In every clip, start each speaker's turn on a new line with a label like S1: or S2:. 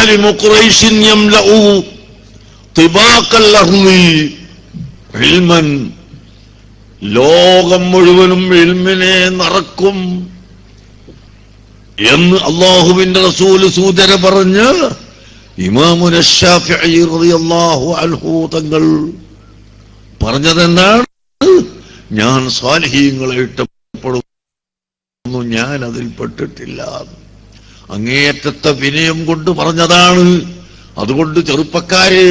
S1: ആലിമു ഖുറൈശിൻ യംലഉ തിബാഖൽ അർളി ഇൽമൻ, ലോകം മുഴുവനും ഇൽമിനെ നിറക്കും എന്ന് അല്ലാഹുവിന്റെ റസൂൽ സൂചന പറഞ്ഞ് ഇമാമുന ശാഫിഈ റളിയല്ലാഹു അൻഹു തങ്ങൾ പറഞ്ഞതെന്താണ്? ഞാൻ സാലിഹീങ്ങളെ ഇഷ്ടപ്പെടുന്നു, ഞാൻ അതിൽ പെട്ടിട്ടില്ല. അങ്ങേയറ്റത്തെ വിനയം കൊണ്ട് പറഞ്ഞതാണ്. അതുകൊണ്ട് ചെറുപ്പക്കാരെ,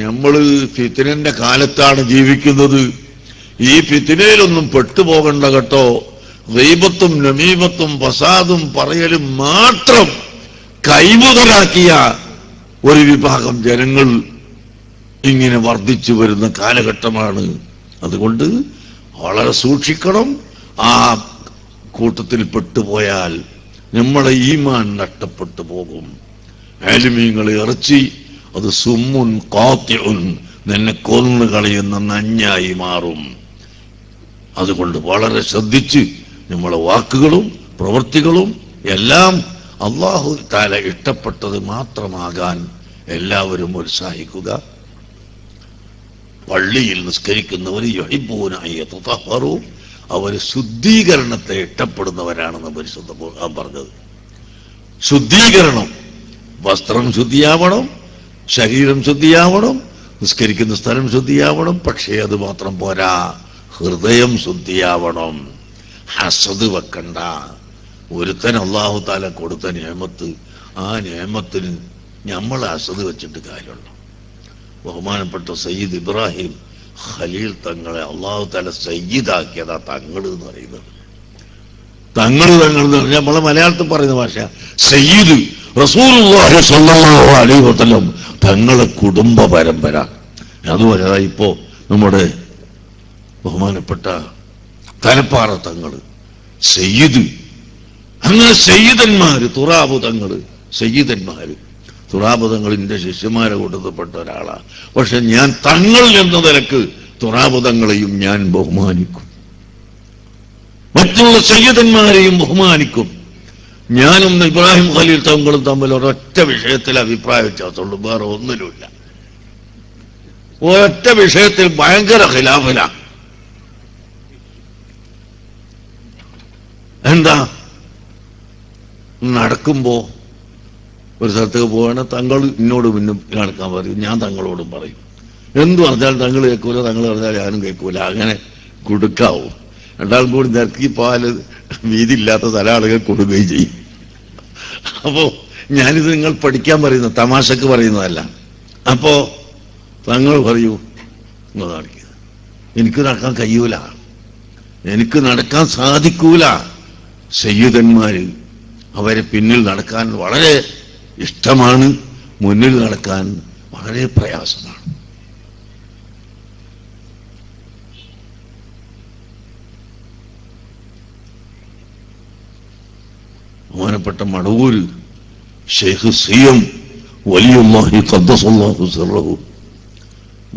S1: നമ്മൾ ഫിത്നന്റെ കാലത്താണ് ജീവിക്കുന്നത്. ഈ ഫിത്നയിലൊന്നും പെട്ടുപോകണ്ട കേട്ടോ. ഗീബത്തും നമീമത്തും ഫസാദും പറയലും മാത്രം കൈമുതലാക്കിയ ഒരു വിഭാഗം ജനങ്ങൾ ഇങ്ങനെ വർദ്ധിച്ചു വരുന്ന കാലഘട്ടമാണ്. അതുകൊണ്ട് വളരെ സൂക്ഷിക്കണം. ആ കൂട്ടത്തിൽ പെട്ടുപോയാൽ നമ്മളെ ഈമാൻ നഷ്ടപ്പെട്ടു പോകും. ആലിമീങ്ങളെ ഇറച്ചി അത് സുമ്മുൻ ഖാത്തിഉൻ, നിന്നെ കൊന്നു കളയുന്ന നഞ്ഞായി മാറും. അതുകൊണ്ട് വളരെ ശ്രദ്ധിച്ച് നമ്മളെ വാക്കുകളും പ്രവൃത്തികളും എല്ലാം അല്ലാഹു തആല ഇഷ്ടപ്പെട്ടത് മാത്രമാകാൻ എല്ലാവരും ഉത്സാഹിക്കുക. പള്ളിയിൽ നിസ്കരിക്കുന്നവർ യുഹിബ്ബൂന അയ്യതഹറു, അവർ ശുദ്ധീകരണത്തെ ഇഷ്ടപ്പെടുന്നവരാണെന്ന് പരിശുദ്ധ ഖുർആൻ പറഞ്ഞത്. ശുദ്ധീകരണം, വസ്ത്രം ശുദ്ധിയാവണം, ശരീരം ശുദ്ധിയാവണം, നിസ്കരിക്കുന്ന സ്ഥലം ശുദ്ധിയാവണം. പക്ഷേ അത് മാത്രം പോരാ, ഹൃദയം ശുദ്ധിയാവണം. ഹസദ് വെക്കണ്ട. ഒരുത്തൻ അല്ലാഹു തആല കൊടുത്ത നിഅമത്ത്, ആ നിഅമത്തിന് നമ്മൾ ഹസദ് വെച്ചിട്ട് കാര്യമുള്ളൂ. ബഹുമാനപ്പെട്ട സയ്യിദ് ഇബ്രാഹിം ഖലീൽ തങ്ങളെ അല്ലാഹു തആല സയ്യിദാക്കിയതാ തങ്ങൾ എന്ന് പറയുന്നത്. തങ്ങൾ എന്ന് പറഞ്ഞാൽ നമ്മളെ മലയാളത്തിൽ പറയുന്ന ഭാഷ. സയ്യിദ് റസൂലുള്ളാഹി സ്വല്ലല്ലാഹു അലൈഹി വസല്ലം തങ്ങളെ കുടുംബ പരമ്പര. അതുപോലെ ഇപ്പോ നമ്മുടെ ബഹുമാനപ്പെട്ട തലപ്പാറ തങ്ങള് സയ്യിദ്. അങ്ങനെ സയ്യിദന്മാര്, തുറാബ് തങ്ങള് സയ്യിദന്മാര്. തുറാബ് തങ്ങൾ എന്റെ ശിഷ്യന്മാരെ കൂട്ടത്തിൽപ്പെട്ട ഒരാളാ. പക്ഷെ ഞാൻ തങ്ങൾ എന്ന നിലക്ക് തുറാബ് തങ്ങളെയും ഞാൻ ബഹുമാനിക്കും, മറ്റുള്ള സയ്യിദന്മാരെയും ബഹുമാനിക്കും. ഞാനും ഇബ്രാഹിം ഖലീൽ തങ്ങളും തമ്മിൽ ഒരൊറ്റ വിഷയത്തിൽ അഭിപ്രായ വ്യത്യാസമുള്ളൂ, വേറെ ഒന്നിലുമില്ല. ഒരൊറ്റ വിഷയത്തിൽ ഭയങ്കര ഖിലാഫില. എന്താ? നടക്കുമ്പോ ഒരു സ്ഥലത്തേക്ക് പോവാണ്, തങ്ങൾ എന്നോട് മുന്നും നടക്കാൻ പറയും, ഞാൻ തങ്ങളോടും പറയും. എന്തു പറഞ്ഞാൽ തങ്ങൾ കേൾക്കൂല, തങ്ങൾ പറഞ്ഞാൽ ഞാനും കേൾക്കൂല. അങ്ങനെ കൊടുക്കാവും. രണ്ടാളും കൂടി നിരക്കി പാല് വീതിയില്ലാത്ത തല ആളുകൾ കൊടുക്കുകയും ചെയ്യും. അപ്പോ ഞാനിത് നിങ്ങൾ പഠിക്കാൻ പറയുന്ന, തമാശക്ക് പറയുന്നതല്ല. അപ്പോ തങ്ങൾ പറയൂ, നടക്കുക, എനിക്ക് നടക്കാൻ കഴിയൂല, എനിക്ക് നടക്കാൻ സാധിക്കൂല. സയ്യിദന്മാര് അവരെ പിന്നിൽ നടക്കാൻ വളരെ ഇഷ്ടമാണ്, മുന്നിൽ നടക്കാൻ വളരെ പ്രയാസമാണ്. ബഹുമാനപ്പെട്ട മടവൂർ ഷെയ്ഖ് സിയം വലിയുല്ലാഹി ഖദ്ദസല്ലാഹു സിർറഹു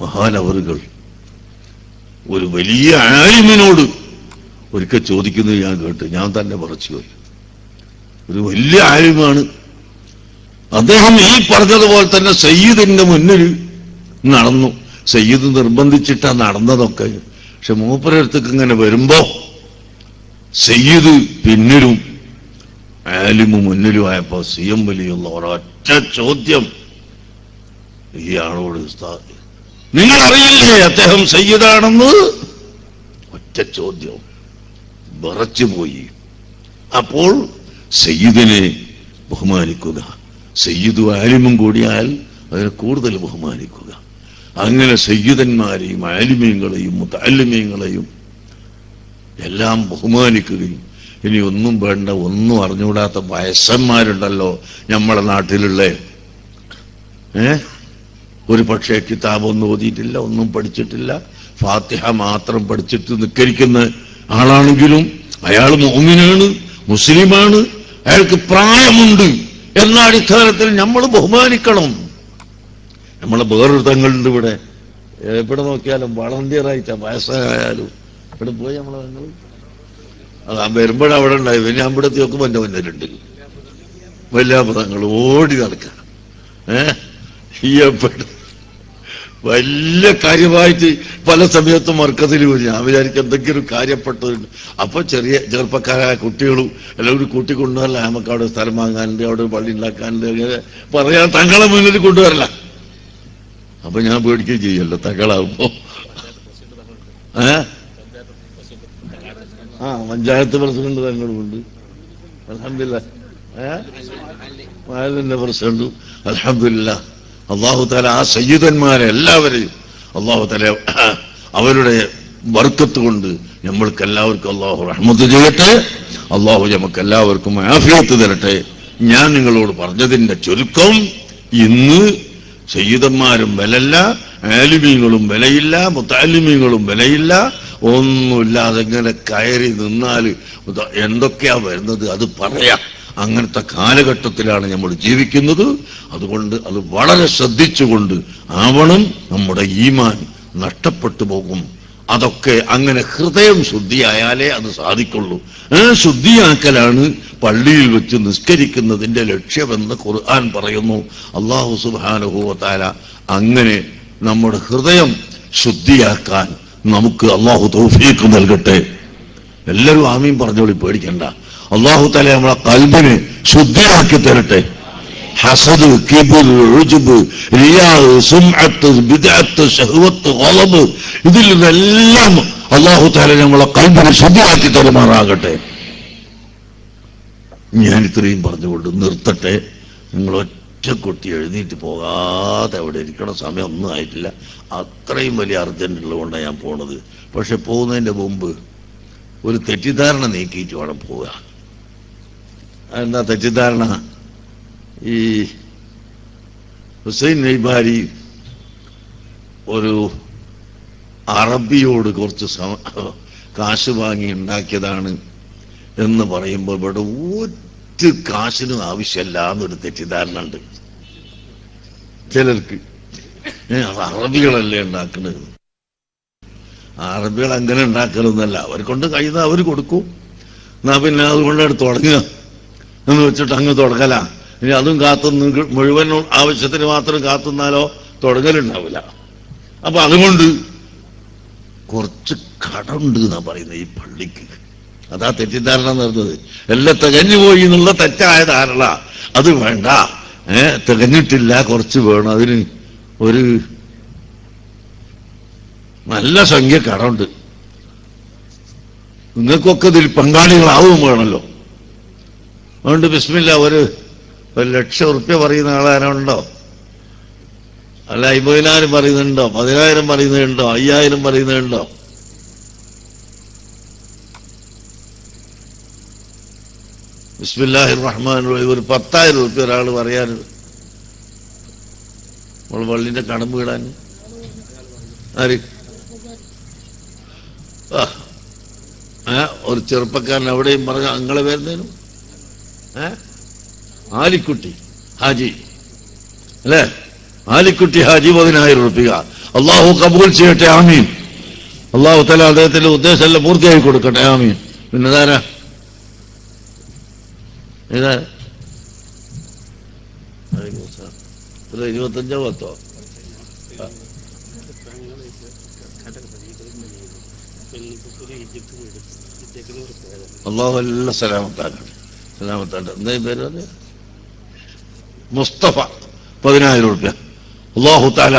S1: മഹാനവറുകൾ ഒരു വലിയ ആലിമിനോട് ഒരിക്കൽ ചോദിക്കുന്നത് ഞാൻ കേട്ടു. ഞാൻ തന്നെ പറച്ചുപോയി. ഒരു വലിയ ആലിമാണ് അദ്ദേഹം. ഈ പറഞ്ഞതുപോലെ തന്നെ സയ്യിദിന്റെ മുന്നിൽ നടന്നു. സയ്യിദ് നിർബന്ധിച്ചിട്ടാ നടന്നതൊക്കെ. പക്ഷെ മൂപ്പരടുത്തേക്ക് ഇങ്ങനെ വരുമ്പോ സയ്യിദ് പിന്നിലും ആലിമു മുന്നിലുമായപ്പോ സിയം വലിയുള്ള ഒരൊറ്റ ചോദ്യം ഇയാളോട്, നിങ്ങൾ അറിയില്ലേ അദ്ദേഹം സയ്യിദാണെന്ന്? ഒറ്റ ചോദ്യം. വിറച്ചുപോയി. അപ്പോൾ സയ്യിദിനെ ബഹുമാനിക്കുക. സയ്യിദ് ആലിമും കൂടിയാൽ അതിനെ കൂടുതൽ ബഹുമാനിക്കുക. അങ്ങനെ സയ്യിദന്മാരെയും ആലിമീങ്ങളെയും മുതഅല്ലിമീങ്ങളെയും എല്ലാം ബഹുമാനിക്കുകയും, ഇനി ഒന്നും വേണ്ട, ഒന്നും അറിഞ്ഞുകൂടാത്ത വയസ്സന്മാരുണ്ടല്ലോ നമ്മളെ നാട്ടിലുള്ള, ഒരു പക്ഷേ കിതാബൊന്നും ഓതിയിട്ടില്ല, ഒന്നും പഠിച്ചിട്ടില്ല, ഫാത്തിഹ മാത്രം പഠിച്ചിട്ട് നിക്കരിക്കുന്ന ആളാണെങ്കിലും അയാൾ മുഅ്മിനാണ്, മുസ്ലിമാണ്, അയാൾക്ക് പ്രായമുണ്ട് എന്ന അടിസ്ഥാനത്തിൽ നമ്മൾ ബഹുമാനിക്കണം. നമ്മളെ വേറൊരു തങ്ങളുണ്ട് ഇവിടെ, എവിടെ നോക്കിയാലും വളണ്ടിയറായിട്ടാ, വയസ്സായാലും ഇവിടെ പോയി നമ്മളെ തങ്ങൾ വരുമ്പോഴ അവിടെ ഉണ്ടായി. പിന്നെ അവിടത്തെ നോക്കുമ്പോൾ എൻ്റെ മുന്നിലുണ്ട് വല്ലാപ തങ്ങൾ ഓടി നടക്കുക. ചെയ്യപ്പെടും. വലിയ കാര്യമായിട്ട് പല സമയത്തും മർക്കത്തിൽ വരും. ഞാൻ വിചാരിക്കും എന്തെങ്കിലും കാര്യപ്പെട്ടതുണ്ട്. അപ്പൊ ചെറുപ്പക്കാരായ കുട്ടികളും എല്ലാവരും കൂട്ടിക്കൊണ്ടുവരല്ല, നമുക്ക് അവിടെ സ്ഥലം വാങ്ങാനുണ്ട്, അവിടെ പള്ളി ഉണ്ടാക്കാനുണ്ട്, അങ്ങനെ പറയാൻ തങ്ങളെ മുന്നിൽ കൊണ്ടുവരല്ല. അപ്പൊ ഞാൻ പേടിക്കുകയും ചെയ്യല്ലോ തങ്ങളാവുമ്പോ. പഞ്ചായത്ത് പ്രസിഡന്റ് തങ്ങളുമുണ്ട്, അൽഹംദുലില്ലാ. മാലിന്റെ പ്രസിഡന്റും അൽഹംദുലില്ലാ. അല്ലാഹു തആല ആ സയ്യിദന്മാരെ എല്ലാവരെയും അല്ലാഹു തആല അവരുടെ ബർക്കത്ത് കൊണ്ട് നമ്മൾക്ക് എല്ലാവർക്കും അല്ലാഹു റഹ്മത്ത് ചെയ്യട്ടെ. അല്ലാഹു നമുക്ക് എല്ലാവർക്കും ആഫിയത്ത് തരട്ടെ. ഞാൻ നിങ്ങളോട് പറഞ്ഞതിന്റെ ചുരുക്കം, ഇന്ന് സയ്യിദന്മാരും വിലയില്ല, ആലിമീങ്ങളും വിലയില്ല, മുത്തഅല്ലിമീങ്ങളും വിലയില്ല, ഒന്നുമില്ലാതെ ഇങ്ങനെ കയറി നിന്നാൽ എന്തൊക്കെയാ വരുന്നത് അത് പറയാം. അങ്ങനത്തെ കാലഘട്ടത്തിലാണ് നമ്മൾ ജീവിക്കുന്നത്. അതുകൊണ്ട് അത് വളരെ ശ്രദ്ധിച്ചുകൊണ്ട് ആവണം. നമ്മുടെ ഈമാൻ നഷ്ടപ്പെട്ടു പോകും. അതൊക്കെ അങ്ങനെ ഹൃദയം ശുദ്ധിയായാലേ അത് സാധിക്കുള്ളൂ. ശുദ്ധിയാക്കലാണ് പള്ളിയിൽ വെച്ച് നിസ്കരിക്കുന്നതിന്റെ ലക്ഷ്യമെന്ന് ഖുർആൻ പറയുന്നു. അല്ലാഹു സുബ്ഹാനഹു വ തആല അങ്ങനെ നമ്മുടെ ഹൃദയം ശുദ്ധിയാക്കാൻ നമുക്ക് അല്ലാഹു തൗഫീഖ് നൽകട്ടെ. എല്ലാവരും ആമീൻ പറഞ്ഞോളി, പേടിക്കണ്ട. അല്ലാഹു തആല നമ്മളെ ഖൽബിനെ ശുദ്ധിയാക്കി തരട്ടെ. ഹസദ്, കിബ്ർ, ഉജ്ബ്, റിയാ, സുംഅത്ത്, ബിദ്അത്ത്, ശഹ്വത്ത്, ഗളബ്, ഇതിൽ നിന്നെല്ലാം അല്ലാഹു തആല നമ്മളെ ഖൽബിനെ ശുദ്ധിയാക്കി തരുമാറാകട്ടെ. ഞാൻ ഇത്രയും പറഞ്ഞുകൊണ്ട് നിർത്തട്ടെ. നിങ്ങൾ ഒറ്റക്കൊട്ടി എഴുന്നേറ്റ് പോകാതെ അവിടെ ഇരിക്കണ സമയം ഒന്നും ആയിട്ടില്ല. അത്രയും വലിയ അർജന്റ് ഉള്ളതുകൊണ്ടാണ് ഞാൻ പോണത്. പക്ഷെ പോകുന്നതിന്റെ മുമ്പ് ഒരു തെറ്റിദ്ധാരണ നീക്കിയിട്ട് വേണം പോവുക. എന്താ തെറ്റിദ്ധാരണ? ഈ ഹുസൈൻ നൈബാരി ഒരു അറബിയോട് കുറച്ച് കാശ് വാങ്ങി ഉണ്ടാക്കിയതാണ് എന്ന് പറയുമ്പോൾ ഇവിടെ ഒരു കാശിനും ആവശ്യമല്ല എന്നൊരു തെറ്റിദ്ധാരണ ഉണ്ട് ചിലർക്ക്. അറബികളല്ലേ ഉണ്ടാക്കുന്നത്. അറബികൾ അങ്ങനെ ഉണ്ടാക്കണമെന്നല്ല, അവർ കൊണ്ട് കഴിയുന്ന അവർ കൊടുക്കും. എന്നാ പിന്നെ അതുകൊണ്ടെടുത്ത് തുടങ്ങുക എന്ന് വെച്ചിട്ട് അങ്ങ് തുടങ്ങല. ഇനി അതും കാത്തുനിന്ന് മുഴുവൻ ആവശ്യത്തിന് മാത്രം കാത്തുന്നാലോ തുടങ്ങലുണ്ടാവില്ല. അപ്പൊ അതുകൊണ്ട് കുറച്ച് കടമുണ്ട് എന്നാ പറയുന്നത് ഈ പള്ളിക്ക്. അതാ തെറ്റിദ്ധാരണ നടന്നത്. എല്ലാം തികഞ്ഞു പോയി എന്നുള്ള തെറ്റായ ധാരണ. അത് വേണ്ട, തികഞ്ഞിട്ടില്ല, കുറച്ച് വേണം. അതിന് ഒരു നല്ല സംഖ്യ കടമുണ്ട്. നിങ്ങൾക്കൊക്കെ ഇതിൽ പങ്കാളികളാവും വേണമല്ലോ. അതുകൊണ്ട് ബിസ്മില്ല, ഒരു 1,00,000 ഉറുപ്യ പറയുന്ന ആളാരുണ്ടോ? അല്ല 50,000 പറയുന്നുണ്ടോ? 10,000 പറയുന്നുണ്ടോ? 5,000 പറയുന്നുണ്ടോ? ബിസ്മില്ലാഹിർ റഹ്മാനിർ റഹീം. ഒരു 10,000 ഉറുപ്യ ഒരാൾ പറയാൻ, നമ്മൾ പള്ളിന്റെ കടമ്പ് വിടാൻ. ആര്? ഒരു ചെറുപ്പക്കാരൻ എവിടെയും പറഞ്ഞ അങ്ങളെ വരുന്നതിനും ആലിക്കുട്ടി ഹാജി അല്ലേ? ആലിക്കുട്ടി ഹാജി 10,000 ഉറുപ്പിക. അള്ളാഹു കബൂൽ ചെയ്യട്ടെ, ആമീൻ. അള്ളാഹു തആല അദ്ദേഹത്തിന്റെ ഉദ്ദേശമെല്ലാം പൂർത്തിയായി കൊടുക്കട്ടെ, ആമീൻ. പിന്നെ ഇതാരാ? ഇതാ 25 10 അള്ളാഹു എല്ലാം സലാമത്താക്കട്ടെ, സലാമത്താട്ടെ. എന്താ പേര്? മുസ്തഫ 10,000 ഉറുപ്പിക. അള്ളാഹു തആല